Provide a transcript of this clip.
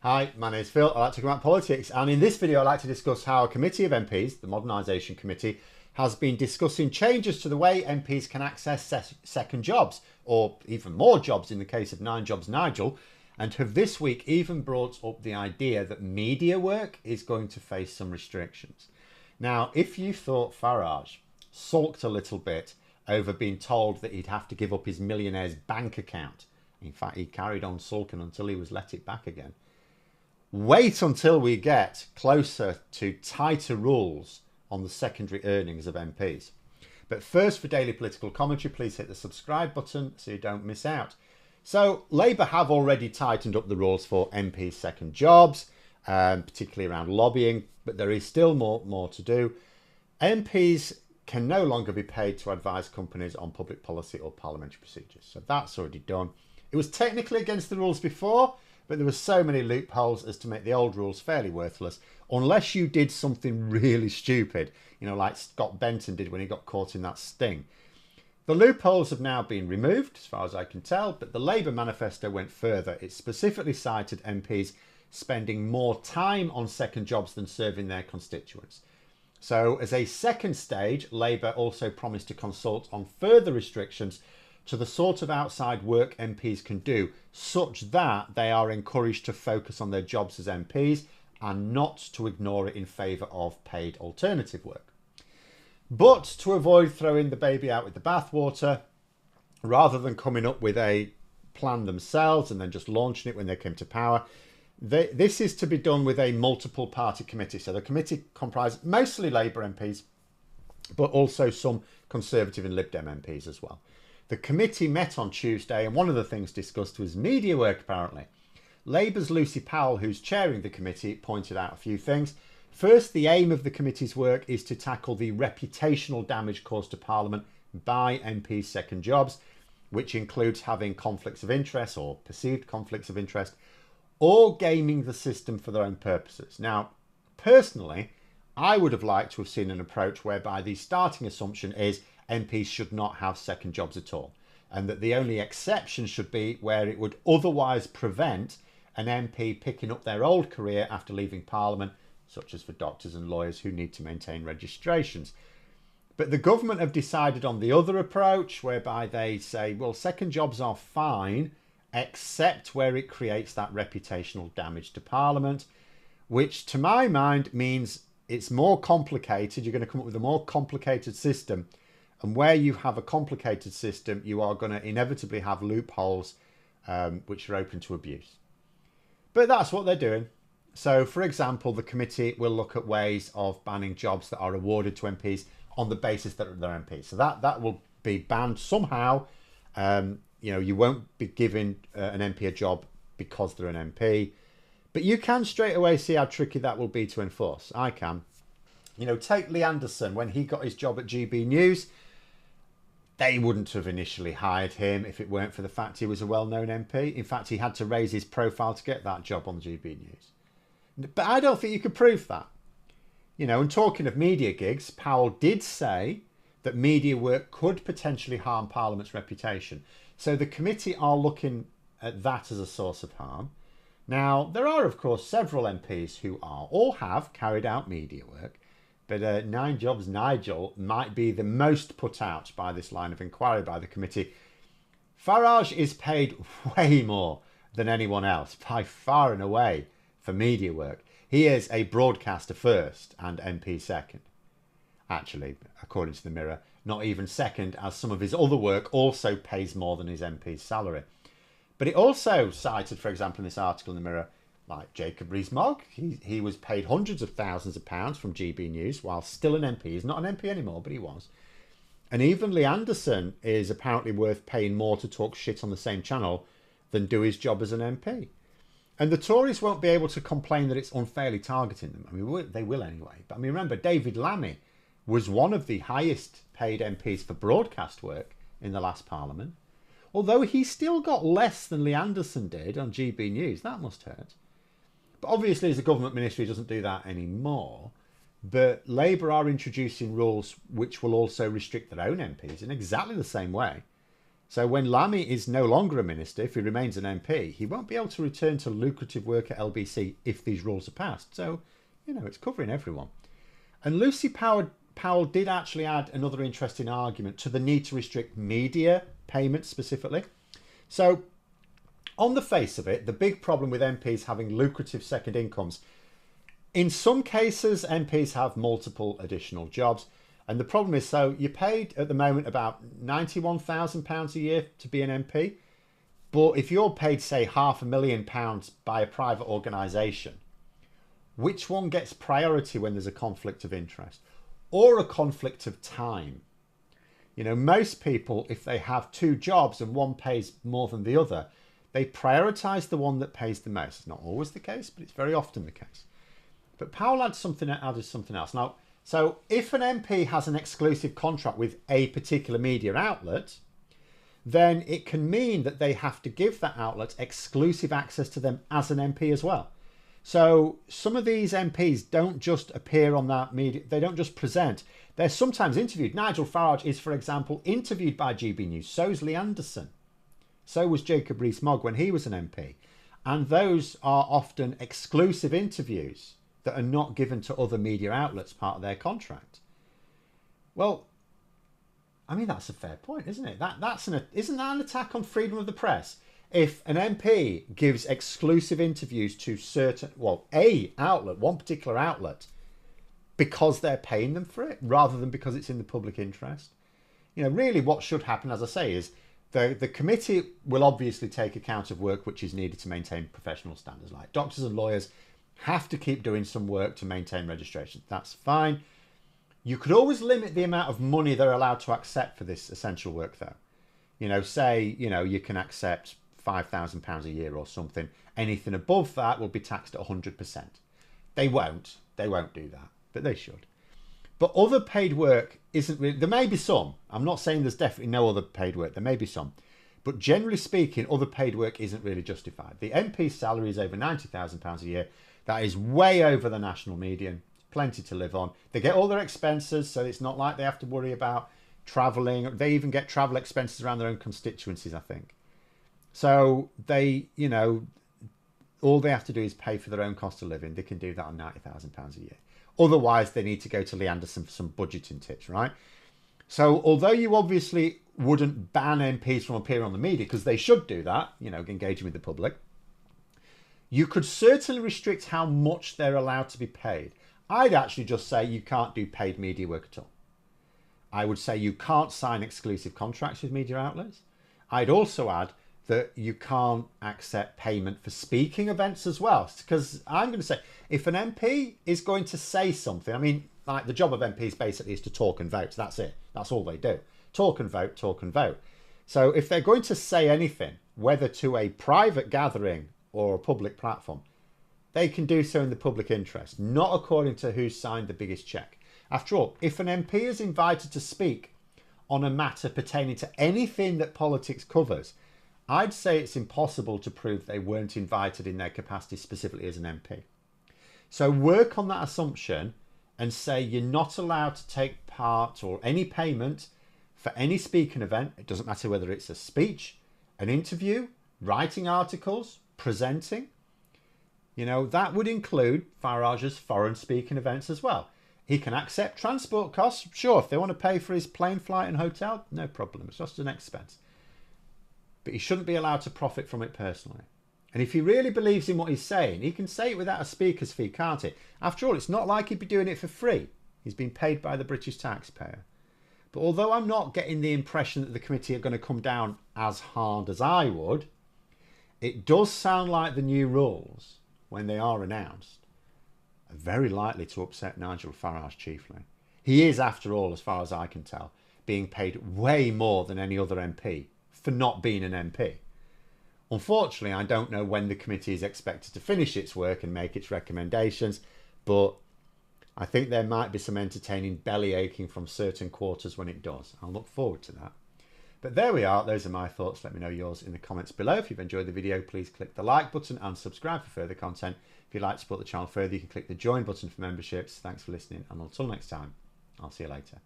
Hi, my name is Phil. I like to talk about politics, and in this video I'd like to discuss how a committee of MPs, the Modernisation Committee, has been discussing changes to the way MPs can access second jobs, or even more jobs in the case of 9 Jobs Nigel, and have this week even brought up the idea that media work is going to face some restrictions. Now, if you thought Farage sulked a little bit over being told that he'd have to give up his millionaire's bank account, in fact he carried on sulking until he was let it back again, wait until we get closer to tighter rules on the secondary earnings of MPs. But first, for daily political commentary, please hit the subscribe button so you don't miss out. So Labour have already tightened up the rules for MPs' second jobs, particularly around lobbying, but there is still more to do. MPs can no longer be paid to advise companies on public policy or parliamentary procedures. So that's already done. It was technically against the rules before, but there were so many loopholes as to make the old rules fairly worthless, unless you did something really stupid, you know, like Scott Benton did when he got caught in that sting. The loopholes have now been removed, as far as I can tell, but the Labour manifesto went further. It specifically cited MPs spending more time on second jobs than serving their constituents. So as a second stage, Labour also promised to consult on further restrictions to the sort of outside work MPs can do, such that they are encouraged to focus on their jobs as MPs and not to ignore it in favour of paid alternative work. But to avoid throwing the baby out with the bathwater, rather than coming up with a plan themselves and then just launching it when they came to power, this is to be done with a multiple party committee. So the committee comprises mostly Labour MPs, but also some Conservative and Lib Dem MPs as well. The committee met on Tuesday, and one of the things discussed was media work, apparently. Labour's Lucy Powell, who's chairing the committee, pointed out a few things. First, the aim of the committee's work is to tackle the reputational damage caused to Parliament by MPs' second jobs, which includes having conflicts of interest or perceived conflicts of interest, or gaming the system for their own purposes. Now, personally, I would have liked to have seen an approach whereby the starting assumption is MPs should not have second jobs at all, and that the only exception should be where it would otherwise prevent an MP picking up their old career after leaving Parliament, such as for doctors and lawyers who need to maintain registrations. But the government have decided on the other approach, whereby they say, well, second jobs are fine, except where it creates that reputational damage to Parliament, which to my mind means it's more complicated. You're going to come up with a more complicated system. And where you have a complicated system, you are going to inevitably have loopholes which are open to abuse. But that's what they're doing. So, for example, the committee will look at ways of banning jobs that are awarded to MPs on the basis that they're MPs. So that will be banned somehow. You won't be giving an MP a job because they're an MP. But you can straight away see how tricky that will be to enforce. I can. You know, take Lee Anderson when he got his job at GB News. They wouldn't have initially hired him if it weren't for the fact he was a well-known MP. In fact, he had to raise his profile to get that job on GB News. But I don't think you could prove that. You know, and talking of media gigs, Powell did say that media work could potentially harm Parliament's reputation. So the committee are looking at that as a source of harm. Now, there are, of course, several MPs who are or have carried out media work. But 9 Jobs Nigel might be the most put out by this line of inquiry by the committee. Farage is paid way more than anyone else, by far and away, for media work. He is a broadcaster first and MP second. Actually, according to the Mirror, not even second, as some of his other work also pays more than his MP's salary. But it also cited, for example, in this article in the Mirror, like Jacob Rees-Mogg. He was paid hundreds of thousands of pounds from GB News while still an MP. He's not an MP anymore, but he was. And even Lee Anderson is apparently worth paying more to talk shit on the same channel than do his job as an MP. And the Tories won't be able to complain that it's unfairly targeting them. I mean, they will anyway. But I mean, remember, David Lammy was one of the highest paid MPs for broadcast work in the last Parliament. Although he still got less than Lee Anderson did on GB News. That must hurt. But obviously, as a government ministry, doesn't do that anymore. But Labour are introducing rules which will also restrict their own MPs in exactly the same way. So when Lammy is no longer a minister, if he remains an MP, he won't be able to return to lucrative work at LBC if these rules are passed. So, you know, it's covering everyone. And Lucy Powell did actually add another interesting argument to the need to restrict media payments specifically. So on the face of it, the big problem with MPs having lucrative second incomes, in some cases, MPs have multiple additional jobs. And the problem is, so you're paid at the moment about £91,000 a year to be an MP. But if you're paid, say, £500,000 by a private organisation, which one gets priority when there's a conflict of interest or a conflict of time? You know, most people, if they have two jobs and one pays more than the other, they prioritise the one that pays the most. It's not always the case, but it's very often the case. But Powell added something else. Now, so if an MP has an exclusive contract with a particular media outlet, then it can mean that they have to give that outlet exclusive access to them as an MP as well. So some of these MPs don't just appear on that media, they don't just present, they're sometimes interviewed. Nigel Farage is, for example, interviewed by GB News. So is Lee Anderson. So was Jacob Rees-Mogg when he was an MP. And those are often exclusive interviews that are not given to other media outlets, part of their contract. Well, I mean, that's a fair point, isn't it? Isn't that an attack on freedom of the press? If an MP gives exclusive interviews to a outlet, one particular outlet, because they're paying them for it, rather than because it's in the public interest. You know, really what should happen, as I say, is the committee will obviously take account of work which is needed to maintain professional standards. Like doctors and lawyers have to keep doing some work to maintain registration. That's fine. You could always limit the amount of money they're allowed to accept for this essential work, though. You know, say, you know, you can accept £5,000 a year or something. Anything above that will be taxed at 100%. They won't do that, but they should. But other paid work isn't really, there may be some. I'm not saying there's definitely no other paid work. There may be some. But generally speaking, other paid work isn't really justified. The MP's salary is over £90,000 a year. That is way over the national median. Plenty to live on. They get all their expenses, so it's not like they have to worry about travelling. They even get travel expenses around their own constituencies, I think. So they, you know, all they have to do is pay for their own cost of living. They can do that on £90,000 a year. Otherwise, they need to go to Lee Anderson for some budgeting tips, right? So although you obviously wouldn't ban MPs from appearing on the media, because they should do that, you know, engaging with the public, you could certainly restrict how much they're allowed to be paid. I'd actually just say you can't do paid media work at all. I would say you can't sign exclusive contracts with media outlets. I'd also add that you can't accept payment for speaking events as well. Because I'm going to say, if an MP is going to say something, I mean, like the job of MPs basically is to talk and vote. That's it. That's all they do. Talk and vote, talk and vote. So if they're going to say anything, whether to a private gathering or a public platform, they can do so in the public interest, not according to who signed the biggest cheque. After all, if an MP is invited to speak on a matter pertaining to anything that politics covers, I'd say it's impossible to prove they weren't invited in their capacity specifically as an MP. So work on that assumption and say you're not allowed to take part or any payment for any speaking event. It doesn't matter whether it's a speech, an interview, writing articles, presenting. You know, that would include Farage's foreign speaking events as well. He can accept transport costs. Sure, if they want to pay for his plane flight and hotel, no problem. It's just an expense. But he shouldn't be allowed to profit from it personally. And if he really believes in what he's saying, he can say it without a speaker's fee, can't he? After all, it's not like he'd be doing it for free. He's been paid by the British taxpayer. But although I'm not getting the impression that the committee are going to come down as hard as I would, it does sound like the new rules, when they are announced, are very likely to upset Nigel Farage chiefly. He is, after all, as far as I can tell, being paid way more than any other MP for not being an MP. Unfortunately, I don't know when the committee is expected to finish its work and make its recommendations, but I think there might be some entertaining belly aching from certain quarters when it does. I'll look forward to that. But there we are. Those are my thoughts. Let me know yours in the comments below. If you've enjoyed the video, please click the like button and subscribe for further content. If you'd like to support the channel further, you can click the join button for memberships. Thanks for listening, and until next time, I'll see you later.